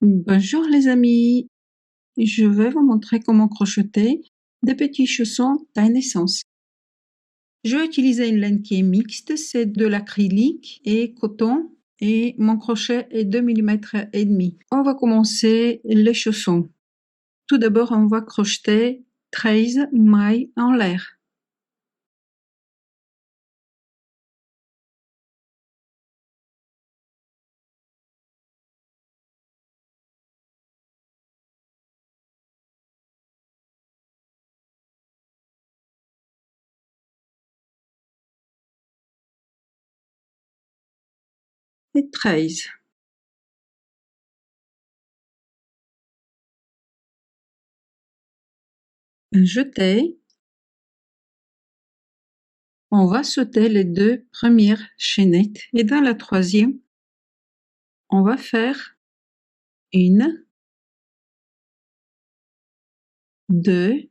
Bonjour les amis, je vais vous montrer comment crocheter des petits chaussons taille naissance. Je vais utiliser une laine qui est mixte, c'est de l'acrylique et coton et mon crochet est 2,5 mm. On va commencer les chaussons. Tout d'abord, on va crocheter 13 mailles en l'air. Et 13. Jeter. On va sauter les deux premières chaînettes et dans la troisième, on va faire une, deux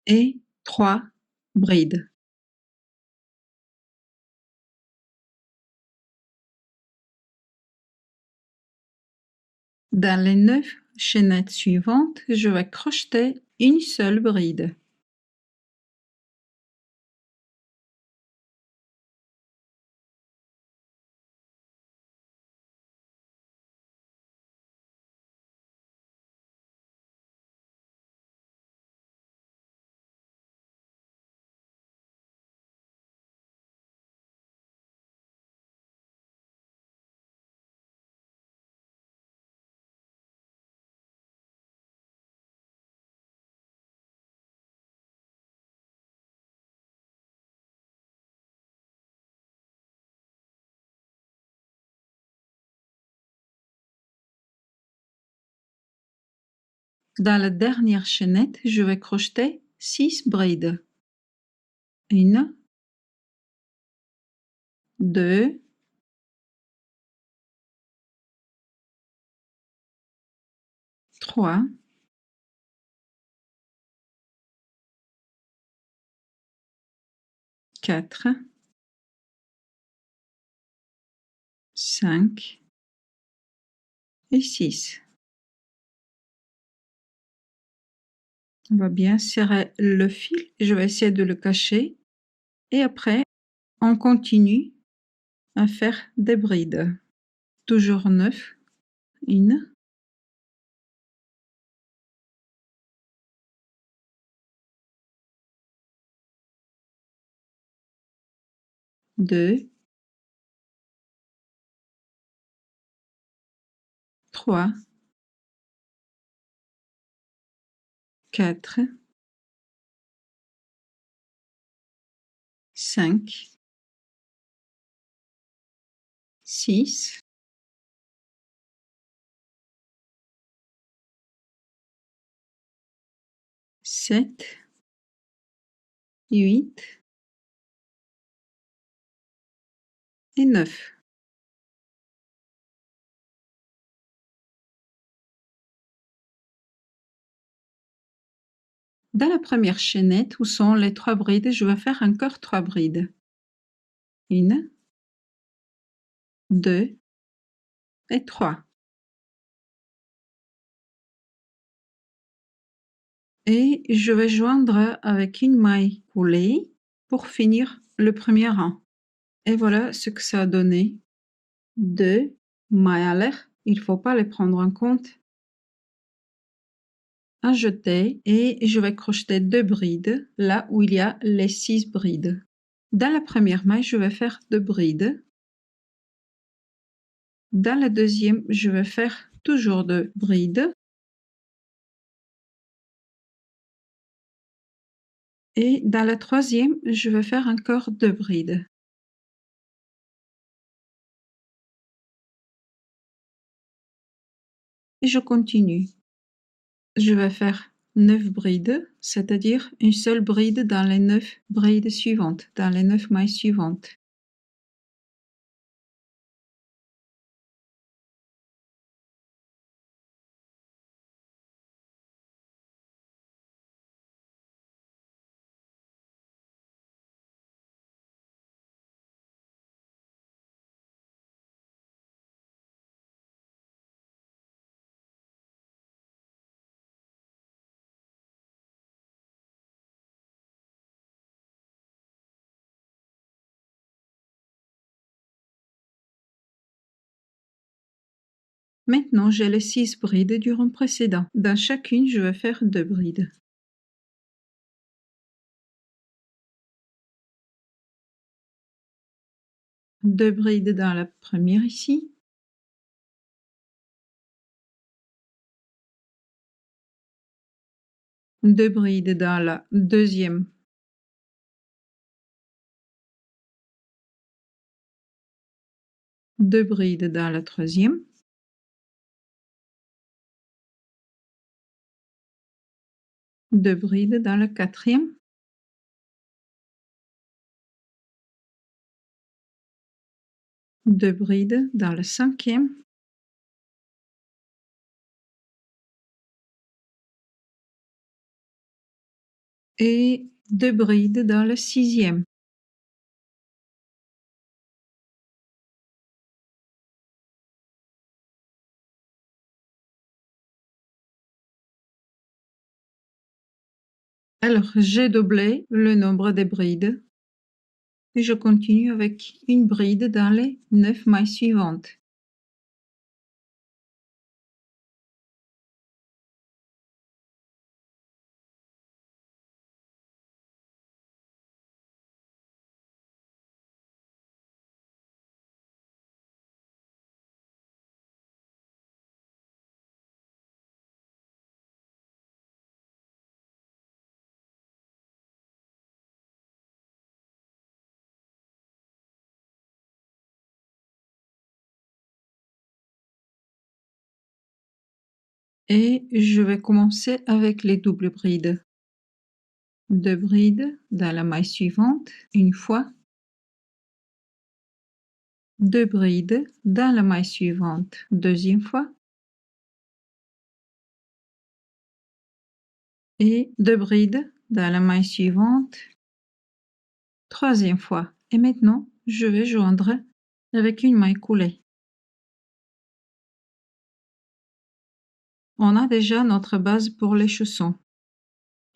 et 3 brides. Dans les 9 chaînettes suivantes, je vais crocheter une seule bride. Dans la dernière chaînette, je vais crocheter 6 brides. 1, 2, 3, 4, 5 et 6. On va bien serrer le fil, je vais essayer de le cacher et après on continue à faire des brides. Toujours 9, 1, 2, 3, 4, 5, 6, 7, 8 et 9. Dans la première chaînette où sont les 3 brides, je vais faire encore 3 brides. 1, 2 et 3. Et je vais joindre avec une maille coulée pour finir le premier rang. Et voilà ce que ça a donné. 2 mailles à l'air, il ne faut pas les prendre en compte. Un jeté et je vais crocheter 2 brides là où il y a les 6 brides. Dans la première maille, je vais faire 2 brides. Dans la deuxième, je vais faire toujours 2 brides. Et dans la troisième, je vais faire encore 2 brides. Et je continue. Je vais faire 9 brides, c'est-à-dire une seule bride dans les 9 brides suivantes, dans les 9 mailles suivantes. Maintenant, j'ai les 6 brides du rang précédent. Dans chacune, je vais faire 2 brides. Deux brides dans la première ici. Deux brides dans la deuxième. Deux brides dans la troisième. Deux brides dans la quatrième. Deux brides dans la cinquième. Et deux brides dans la sixième. Alors, j'ai doublé le nombre des brides et je continue avec une bride dans les 9 mailles suivantes. Et je vais commencer avec les doubles brides. Deux brides dans la maille suivante, une fois. Deux brides dans la maille suivante, deuxième fois. Et deux brides dans la maille suivante, troisième fois. Et maintenant, je vais joindre avec une maille coulée. On a déjà notre base pour les chaussons.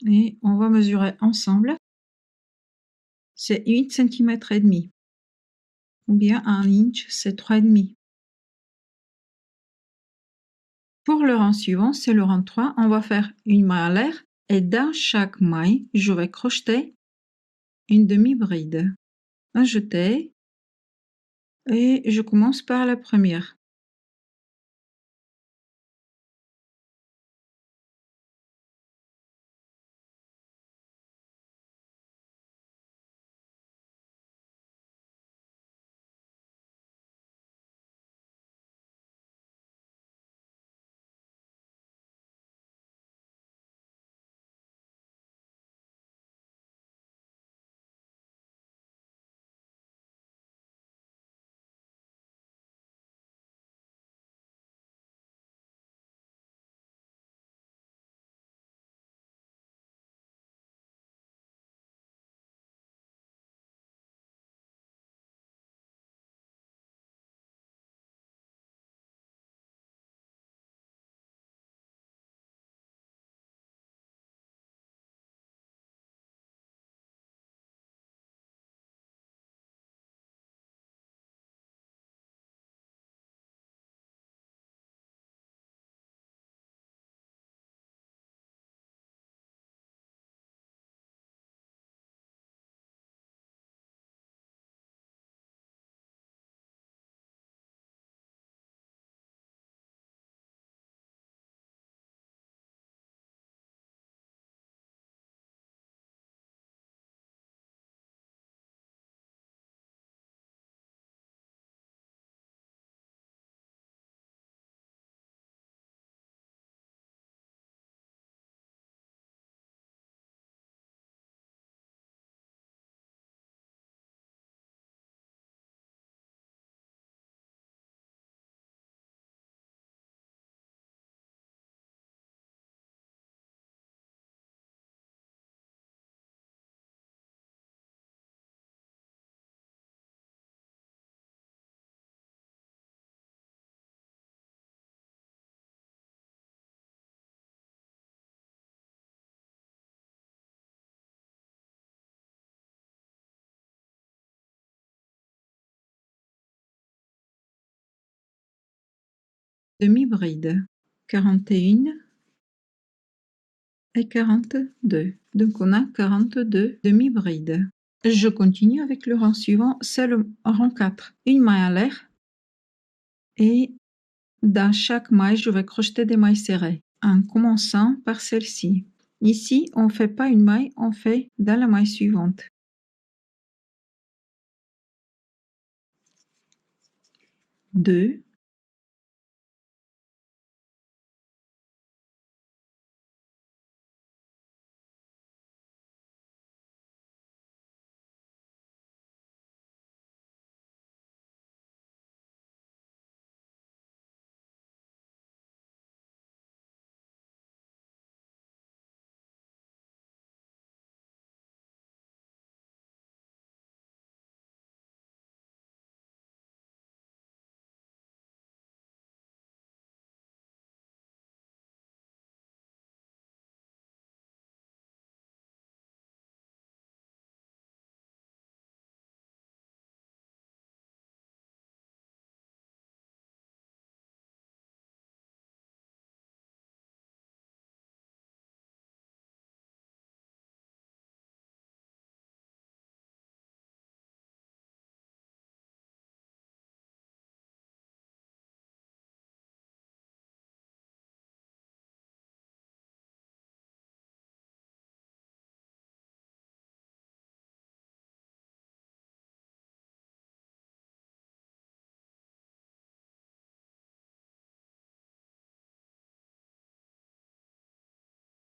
Et on va mesurer ensemble. C'est 8 cm et demi. Ou bien 1 inch, c'est 3,5. Pour le rang suivant, c'est le rang 3, on va faire une maille à l'air et dans chaque maille, je vais crocheter une demi-bride. Ajouter et je commence par la première. demi-bride. 41 et 42. Donc on a 42 demi-brides. Je continue avec le rang suivant, c'est le rang 4. Une maille à l'air et dans chaque maille, je vais crocheter des mailles serrées en commençant par celle-ci. Ici, on ne fait pas une maille, on fait dans la maille suivante. 2,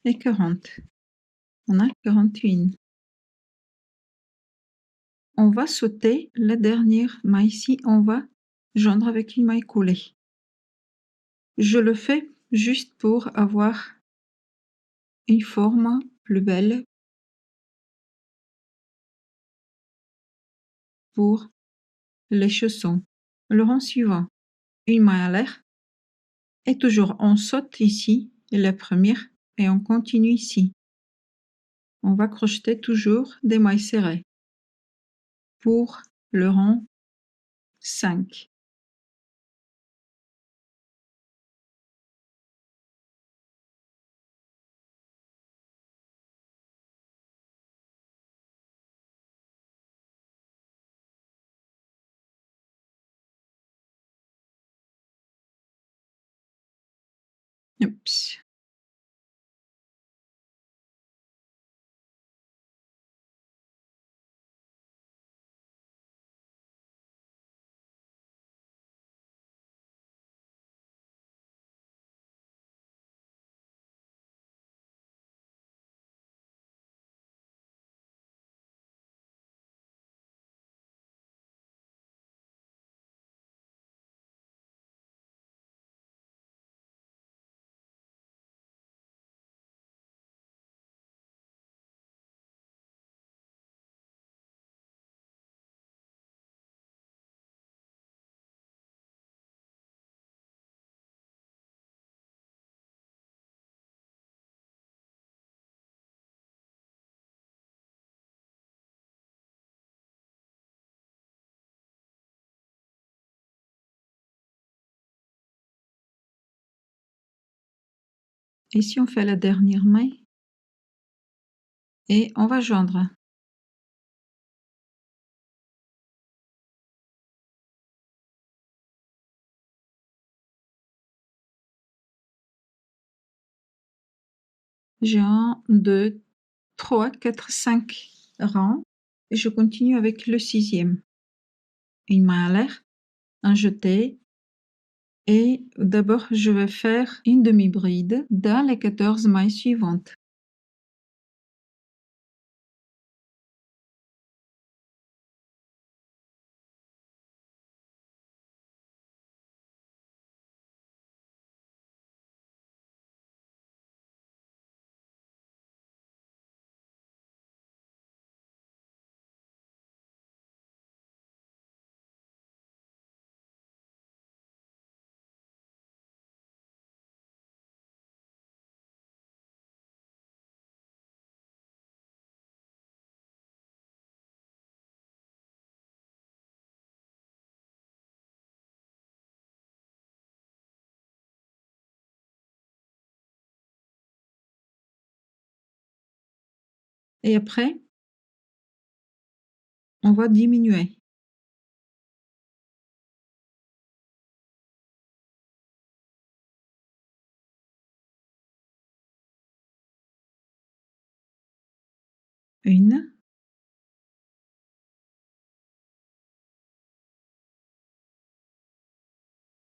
et 40. On a 41. On va sauter la dernière maille ici, on va joindre avec une maille coulée. Je le fais juste pour avoir une forme plus belle pour les chaussons. Le rang suivant, une maille à l'air et toujours on saute ici la première et on continue ici. On va crocheter toujours des mailles serrées pour le rang 5. Oups. Ici, on fait la dernière maille et on va joindre. J'ai 1, 2, 3, 4, 5 rangs et je continue avec le 6e. Une maille à l'air, un jeté et d'abord je vais faire une demi-bride dans les 14 mailles suivantes. Et après, on va diminuer. Une,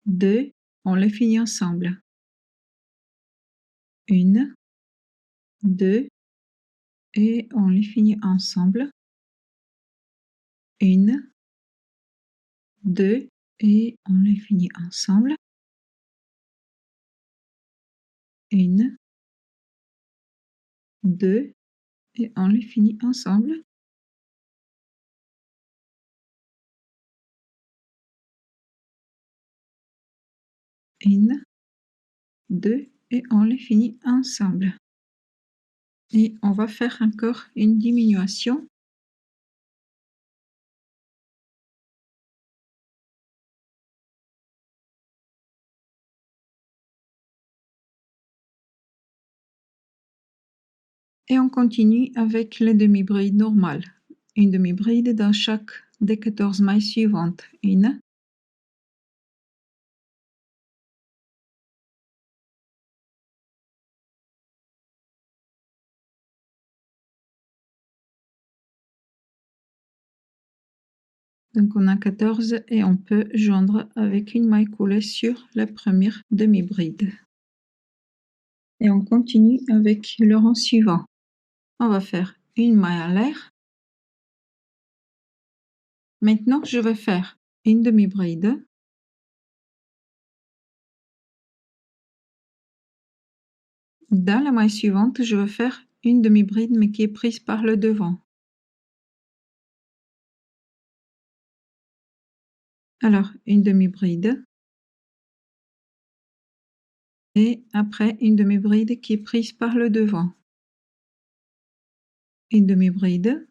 deux, on les finit ensemble. Une, deux, et on les finit ensemble. Une, deux, et on les finit ensemble. Une, deux, et on les finit ensemble. Une, deux, et on les finit ensemble. Et on va faire encore une diminution. Et on continue avec les demi-brides normales. Une demi-bride dans chaque des 14 mailles suivantes. Une, donc on a 14 et on peut joindre avec une maille coulée sur la première demi-bride. Et on continue avec le rang suivant. On va faire une maille à l'air. Maintenant, je vais faire une demi-bride. Dans la maille suivante, je vais faire une demi-bride mais qui est prise par le devant. Alors, une demi-bride. Et après, une demi-bride qui est prise par le devant. Une demi-bride.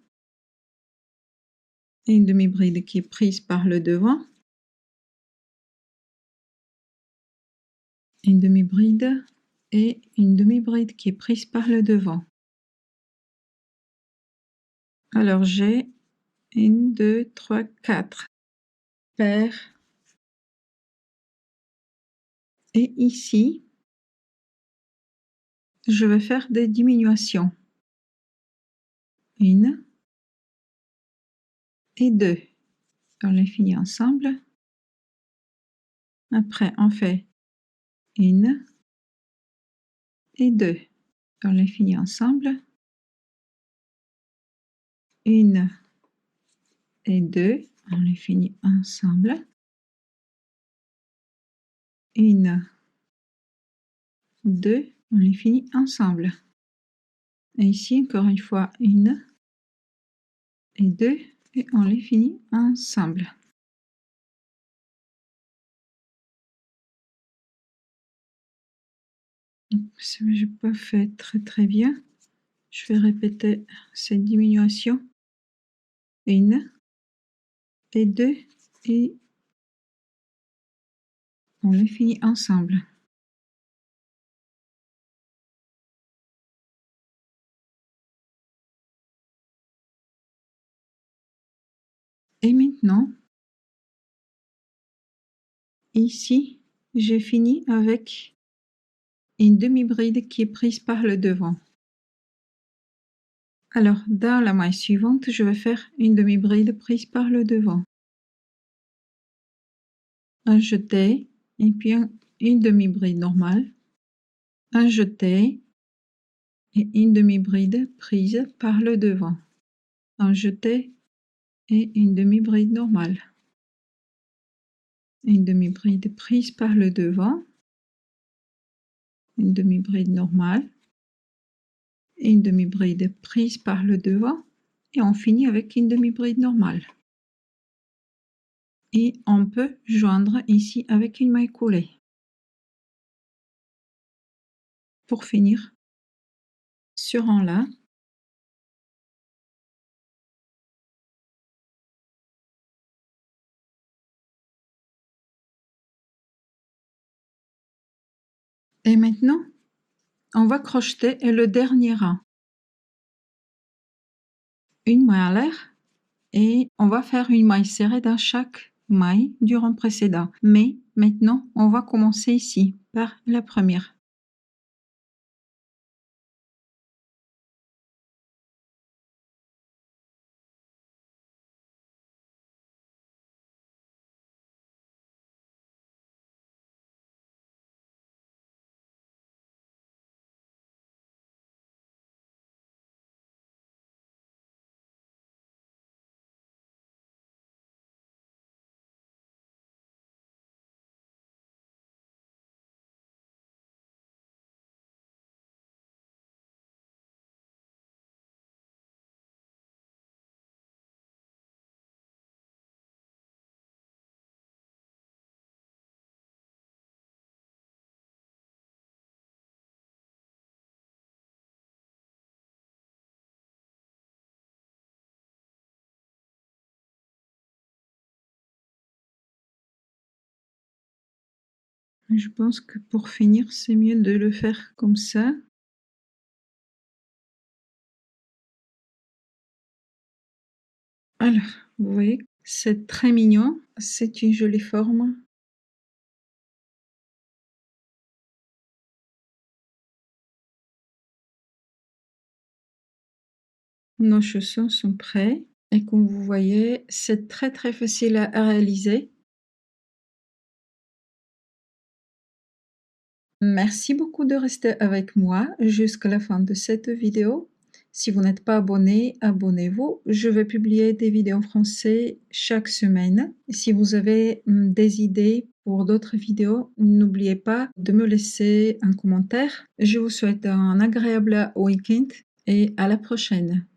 Et une demi-bride qui est prise par le devant. Une demi-bride et une demi-bride qui est prise par le devant. Alors, j'ai 1, 2, 3, 4 paires. Et ici, je vais faire des diminutions. Une et deux. On les finit ensemble. Après, on fait une et deux. On les finit ensemble. Une et deux. On les finit ensemble. Une, deux, on les finit ensemble. Et ici, encore une fois, une et deux, et on les finit ensemble. Je n'ai pas fait très bien. Je vais répéter cette diminution. Une et deux, et on les finit ensemble. Et maintenant, ici, j'ai fini avec une demi-bride qui est prise par le devant. Alors, dans la maille suivante, je vais faire une demi-bride prise par le devant. Un jeté, et puis une demi-bride normale, un jeté et une demi-bride prise par le devant. Un jeté et une demi-bride normale. Une demi-bride prise par le devant, une demi-bride normale, une demi-bride prise par le devant, et on finit avec une demi-bride normale. Et on peut joindre ici avec une maille coulée. Pour finir ce rang-là, et maintenant, on va crocheter le dernier rang. une maille à l'air et on va faire une maille serrée dans chaque maille du rang précédent. Mais maintenant, on va commencer ici par la première. Je pense que pour finir, c'est mieux de le faire comme ça. Alors, vous voyez, c'est très mignon, c'est une jolie forme. Nos chaussons sont prêts et comme vous voyez, c'est très très facile à réaliser. Merci beaucoup de rester avec moi jusqu'à la fin de cette vidéo. Si vous n'êtes pas abonné, abonnez-vous. Je vais publier des vidéos en français chaque semaine. Si vous avez des idées pour d'autres vidéos, n'oubliez pas de me laisser un commentaire. Je vous souhaite un agréable week-end et à la prochaine.